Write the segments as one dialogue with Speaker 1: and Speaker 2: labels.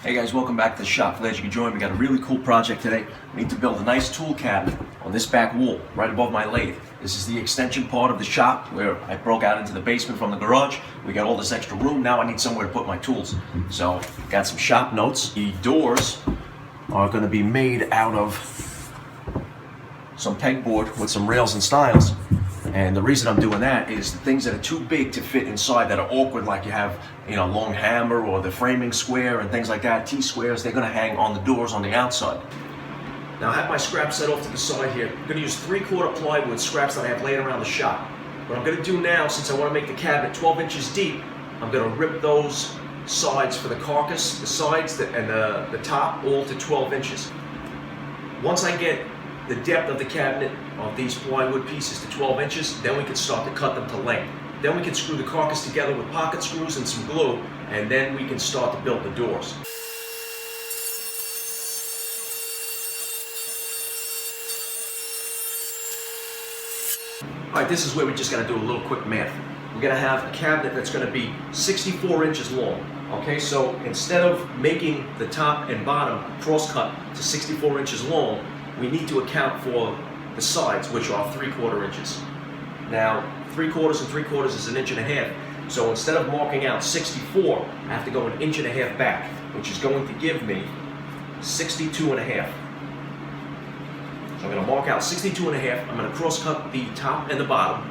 Speaker 1: Hey guys, welcome back to the shop. Glad you could join. We got a really cool project today. We need to build a nice tool cabinet on this back wall, right above my lathe. This is the extension part of the shop where I broke out into the basement from the garage. We got all this extra room. Now I need somewhere to put my tools. So, got some shop notes. The doors are going to be made out of some pegboard with some rails and stiles. And the reason I'm doing that is the things that are too big to fit inside, that are awkward, like you have, long hammer or the framing square and things like that, T-squares, they're gonna hang on the doors on the outside. Now I have my scraps set off to the side here. I'm gonna use 3/4 plywood scraps that I have laying around the shop. What I'm gonna do now, since I wanna make the cabinet 12 inches deep, I'm gonna rip those sides for the Caucus, the sides and the top, all to 12 inches. Once I get the depth of the cabinet of these plywood pieces to 12 inches, then we can start to cut them to length. Then we can screw the Caucus together with pocket screws and some glue, and then we can start to build the doors. Alright, this is where we just gotta do a little quick math. We're gonna have a cabinet that's gonna be 64 inches long. Okay, so instead of making the top and bottom cross cut to 64 inches long, we need to account for the sides, which are 3/4 inches. Now, 3/4 and 3/4 is 1.5 inches. So instead of marking out 64, I have to go 1.5 inches back, which is going to give me 62.5. So I'm going to mark out 62.5. I'm going to cross cut the top and the bottom.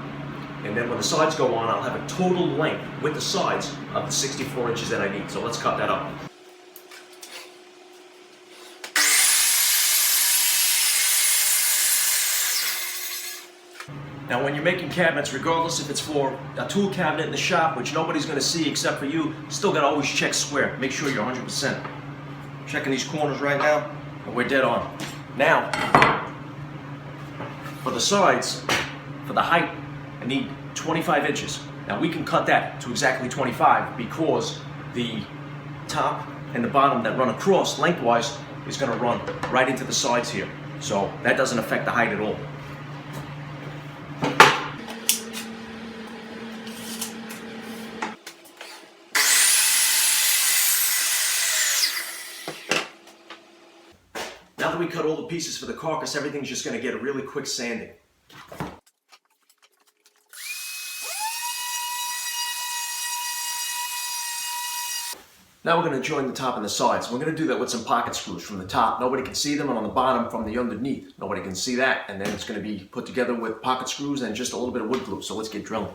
Speaker 1: And then when the sides go on, I'll have a total length with the sides of the 64 inches that I need. So let's cut that up. Now when you're making cabinets, regardless if it's for a tool cabinet in the shop, which nobody's going to see except for you, still got to always check square. Make sure you're 100%. Checking these corners right now, and we're dead on. Now, for the sides, for the height, I need 25 inches. Now we can cut that to exactly 25 because the top and the bottom that run across lengthwise is going to run right into the sides here. So that doesn't affect the height at all. Now that we cut all the pieces for the Caucus, everything's just going to get a really quick sanding. Now we're going to join the top and the sides. We're going to do that with some pocket screws from the top. Nobody can see them, and on the bottom from the underneath. Nobody can see that, and then it's going to be put together with pocket screws and just a little bit of wood glue. So let's get drilling.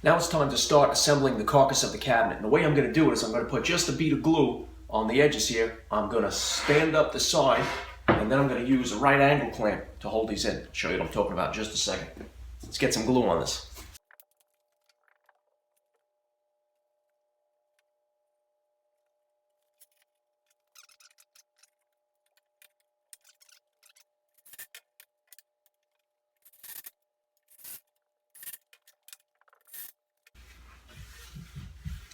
Speaker 1: Now it's time to start assembling the Caucus of the cabinet. And the way I'm going to do it is I'm going to put just a bead of glue on the edges here. I'm going to stand up the side, and then I'm going to use a right angle clamp to hold these in. I'll show you what I'm talking about in just a second. Let's get some glue on this.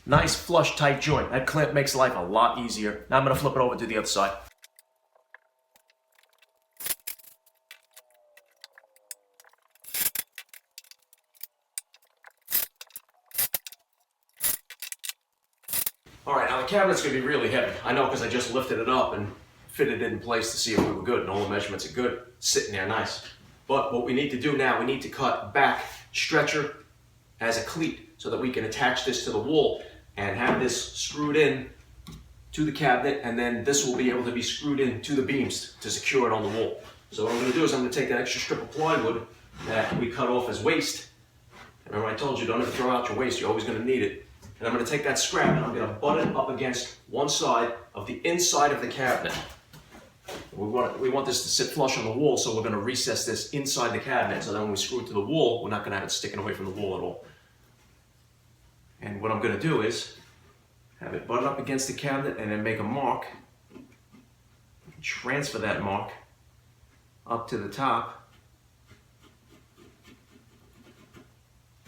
Speaker 1: Nice flush tight joint. That clamp makes life a lot easier. Now I'm going to flip it over to the other side. Alright, now the cabinet's going to be really heavy. I know because I just lifted it up and fitted it in place to see if we were good, and all the measurements are good. It's sitting there nice. But what we need to do now, we need to cut back stretcher as a cleat so that we can attach this to the wall and have this screwed in to the cabinet, and then this will be able to be screwed in to the beams to secure it on the wall. So what I'm going to do is I'm going to take that extra strip of plywood that we cut off as waste. Remember I told you, don't ever throw out your waste, you're always going to need it. And I'm going to take that scrap and I'm going to butt it up against one side of the inside of the cabinet. We want this to sit flush on the wall, so we're going to recess this inside the cabinet so that when we screw it to the wall, we're not going to have it sticking away from the wall at all. And what I'm going to do is have it butted up against the cabinet and then make a mark. Transfer that mark up to the top.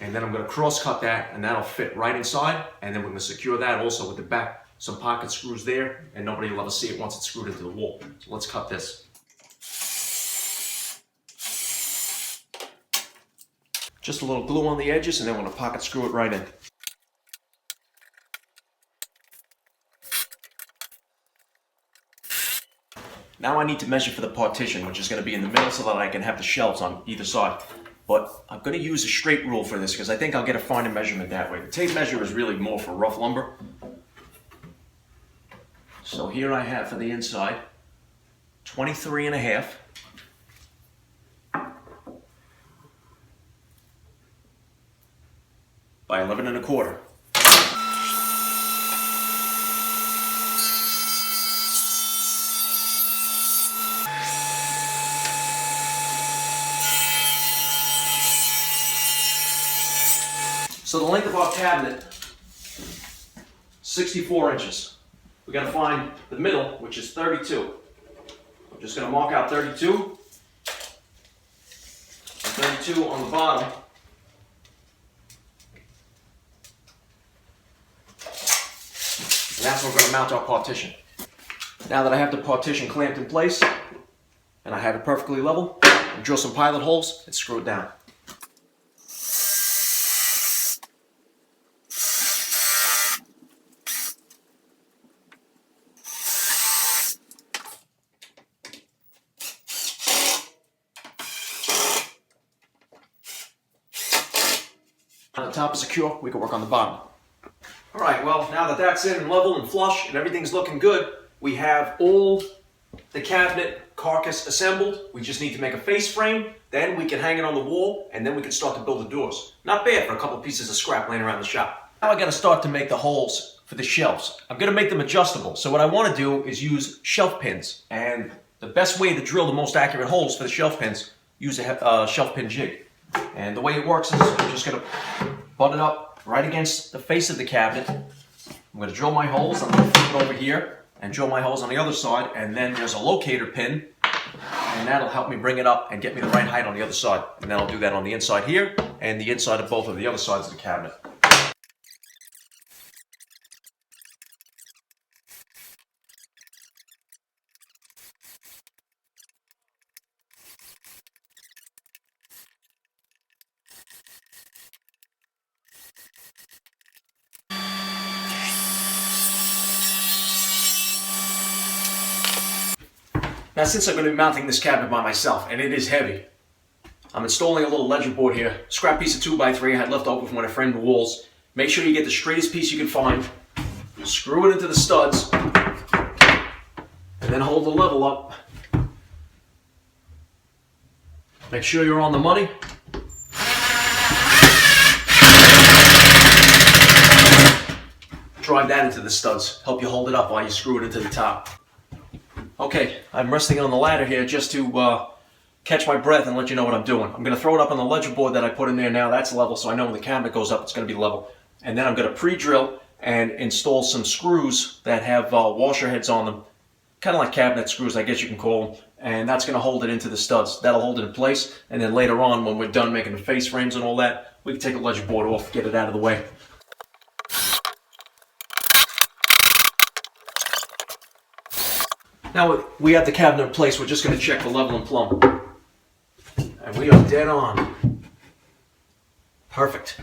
Speaker 1: And then I'm going to cross cut that, and that'll fit right inside. And then we're going to secure that also with the back some pocket screws there, and nobody will ever see it once it's screwed into the wall. So let's cut this. Just a little glue on the edges, and then we're going to pocket screw it right in. Now I need to measure for the partition, which is going to be in the middle so that I can have the shelves on either side. But I'm going to use a straight rule for this because I think I'll get a finer measurement that way. The tape measure is really more for rough lumber. So here I have for the inside 23.5 by 11.25. So the length of our cabinet, 64 inches. We got to find the middle, which is 32. I'm just going to mark out 32. And 32 on the bottom. And that's where we're going to mount our partition. Now that I have the partition clamped in place, and I have it perfectly level, I'll drill some pilot holes and screw it down. Now the top is secure, we can work on the bottom. Alright, well, now that that's in and level and flush and everything's looking good, we have all the cabinet carcass assembled. We just need to make a face frame, then we can hang it on the wall, and then we can start to build the doors. Not bad for a couple pieces of scrap laying around the shop. Now I gotta start to make the holes for the shelves. I'm gonna make them adjustable, so what I wanna do is use shelf pins. And the best way to drill the most accurate holes for the shelf pins, use a shelf pin jig. And the way it works is I'm just going to butt it up right against the face of the cabinet. I'm going to drill my holes. I'm going to flip it over here and drill my holes on the other side. And then there's a locator pin, and that'll help me bring it up and get me the right height on the other side. And then I'll do that on the inside here and the inside of both of the other sides of the cabinet. Now since I'm going to be mounting this cabinet by myself, and it is heavy, I'm installing a little ledger board here, scrap piece of 2x3 I had left over from when I framed the walls. Make sure you get the straightest piece you can find, screw it into the studs, and then hold the level up. Make sure you're on the money. Drive that into the studs, help you hold it up while you screw it into the top. Okay, I'm resting on the ladder here just to catch my breath and let you know what I'm doing. I'm going to throw it up on the ledger board that I put in there now. That's level, so I know when the cabinet goes up, it's going to be level. And then I'm going to pre-drill and install some screws that have washer heads on them. Kind of like cabinet screws, I guess you can call them. And that's going to hold it into the studs. That'll hold it in place. And then later on, when we're done making the face frames and all that, we can take the ledger board off, get it out of the way. Now we have the cabinet in place, we're just going to check for level and plumb. And we are dead on. Perfect.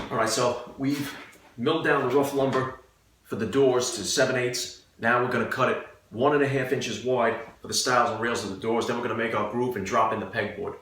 Speaker 1: Alright, so we've milled down the rough lumber for the doors to 7/8. Now we're going to cut it 1.5 inches wide for the stiles and rails of the doors. Then we're going to make our groove and drop in the pegboard.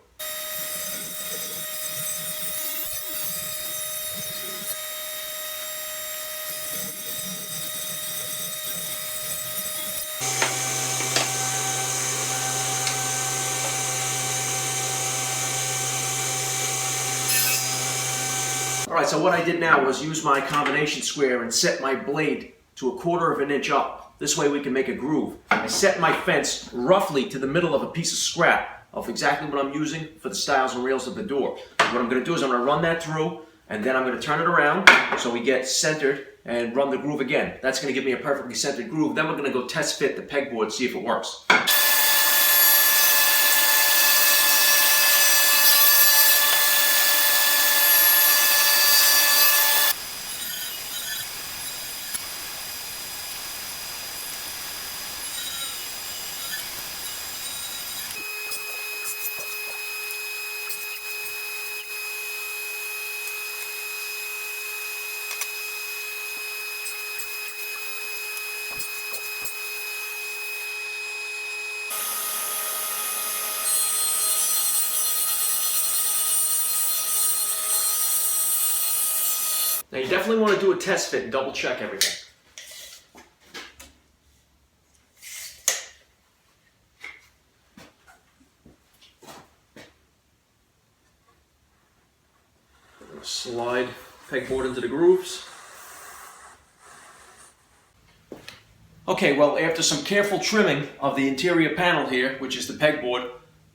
Speaker 1: Alright, so what I did now was use my combination square and set my blade to 1/4 of an inch up. This way we can make a groove. I set my fence roughly to the middle of a piece of scrap of exactly what I'm using for the stiles and rails of the door. What I'm going to do is I'm going to run that through, and then I'm going to turn it around so we get centered and run the groove again. That's going to give me a perfectly centered groove. Then we're going to go test fit the pegboard, see if it works. Now you definitely want to do a test fit and double check everything. Slide pegboard into the grooves. Okay, well, after some careful trimming of the interior panel here, which is the pegboard,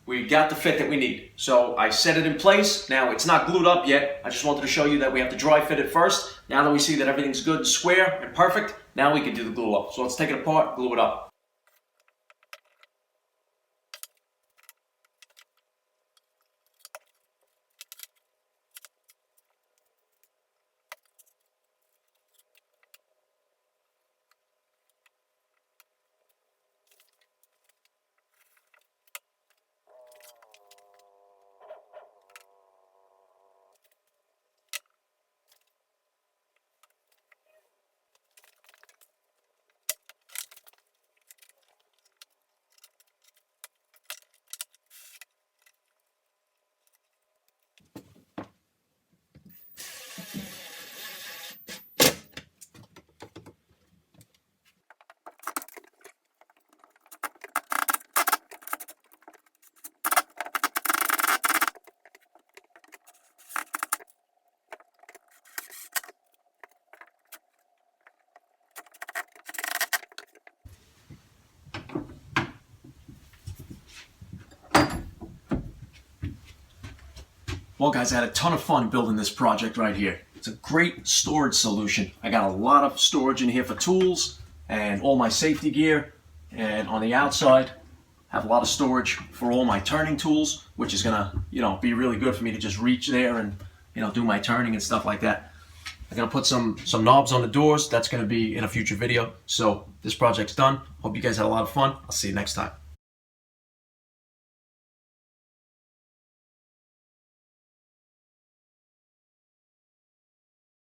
Speaker 1: we got the fit that we need. So I set it in place. Now it's not glued up yet. I just wanted to show you that we have to dry fit it first. Now that we see that everything's good and square and perfect, now we can do the glue up. So let's take it apart, glue it up. Well guys, I had a ton of fun building this project right here. It's a great storage solution. I got a lot of storage in here for tools and all my safety gear, and on the outside have a lot of storage for all my turning tools, which is gonna, be really good for me to just reach there and, do my turning and stuff like that. I'm gonna put some knobs on the doors. That's gonna be in a future video. So this project's done. Hope you guys had a lot of fun. I'll see you next time.